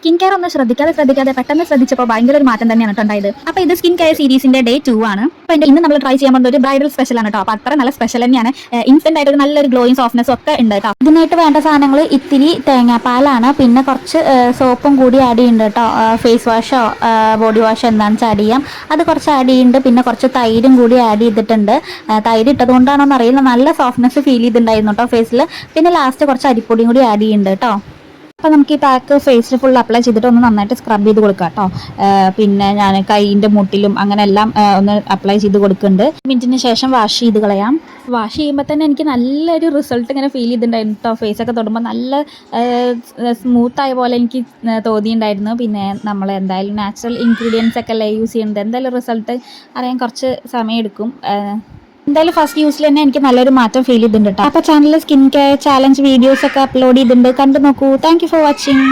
Skin care ഒന്ന് ശ്രദ്ധിക്കാതെ പെട്ടെന്ന് ശ്രദ്ധിച്ചപ്പോൾ ഭയങ്കര ഒരു മാറ്റം തന്നെയാണ് ഉണ്ടായത്. അപ്പോൾ ഇത് സ്കിൻ കെയർ സീരീസിന്റെ ഡേ 2 ആണ്. അപ്പോൾ ഇന്ന് നമ്മൾ ട്രൈ ചെയ്യാൻ പോകുന്നത് ഒരു ബ്രൈഡൽ സ്പെഷ്യൽ ആണ് കേട്ടോ. അപ്പോൾ അത്ര നല്ല സ്പെഷ്യൽ തന്നെയാണ്. ഇൻസ്റ്റന്റ് ആയിട്ട് ഒരു നല്ലൊരു ഗ്ലോയിങ് സോഫ്റ്റ്നെസ് ഒക്കെ ഉണ്ട് കേട്ടോ. ഇതിനായിട്ട് വേണ്ട സാധനങ്ങൾ ഇത്തിരി തേങ്ങാപ്പാലാണ്, പിന്നെ കുറച്ച് സോപ്പും കൂടി ആഡ് ചെയ്യുന്നുണ്ട് കേട്ടോ. ഫേസ് വാഷോ ബോഡി വാഷോ എന്താണെന്ന് വെച്ചാൽ ആഡ് ചെയ്യാം. അത് കുറച്ച് ആഡ് ചെയ്യുന്നുണ്ട്. പിന്നെ കുറച്ച് തൈരും കൂടി ആഡ് ചെയ്തിട്ടുണ്ട്. തൈര് ഇട്ടത് കൊണ്ടാണോ എന്നറിയില്ല, നല്ല സോഫ്റ്റ്നെസ് ഫീൽ ചെയ്തിട്ടുണ്ടായിരുന്നു കേട്ടോ ഫേസിൽ. പിന്നെ ലാസ്റ്റ് കുറച്ച് അരിപ്പൊടിയും കൂടി ആഡ് ചെയ്യുന്നുണ്ട് കേട്ടോ. അപ്പോൾ നമുക്ക് ഈ പാക്ക് ഫേസിൽ ഫുൾ അപ്ലൈ ചെയ്തിട്ട് ഒന്ന് നന്നായിട്ട് സ്ക്രബ് ചെയ്ത് കൊടുക്കാം കേട്ടോ. പിന്നെ ഞാൻ കൈയിൻ്റെ മുട്ടിലും അങ്ങനെ എല്ലാം ഒന്ന് അപ്ലൈ ചെയ്ത് കൊടുക്കുന്നുണ്ട്. മിനിറ്റിന് ശേഷം വാഷ് ചെയ്ത് കളയാം. വാഷ് ചെയ്യുമ്പോൾ തന്നെ എനിക്ക് നല്ലൊരു റിസൾട്ട് ഇങ്ങനെ ഫീൽ ചെയ്തിട്ടുണ്ടായിരുന്നു കേട്ടോ. ഫേസൊക്കെ തൊടുമ്പോൾ നല്ല സ്മൂത്തായ പോലെ എനിക്ക് തോന്നിയിട്ടുണ്ടായിരുന്നു. പിന്നെ നമ്മൾ എന്തായാലും നാച്ചുറൽ ഇൻഗ്രീഡിയൻസ് ഒക്കെ അല്ലേ യൂസ് ചെയ്യുന്നത്, എന്തായാലും റിസൾട്ട് അറിയാൻ കുറച്ച് സമയം എടുക്കും. എന്തായാലും ഫസ്റ്റ് യൂസിൽ തന്നെ എനിക്ക് നല്ലൊരു മാറ്റം ഫീൽ ചെയ്തിട്ടുണ്ട് കേട്ടോ. അപ്പോൾ ചാനലിൽ സ്കിൻ കെയർ ചാലഞ്ച് വീഡിയോസ് ഒക്കെ അപ്ലോഡ് ചെയ്തിട്ടുണ്ട്, കണ്ടു നോക്കൂ. Thank you for watching.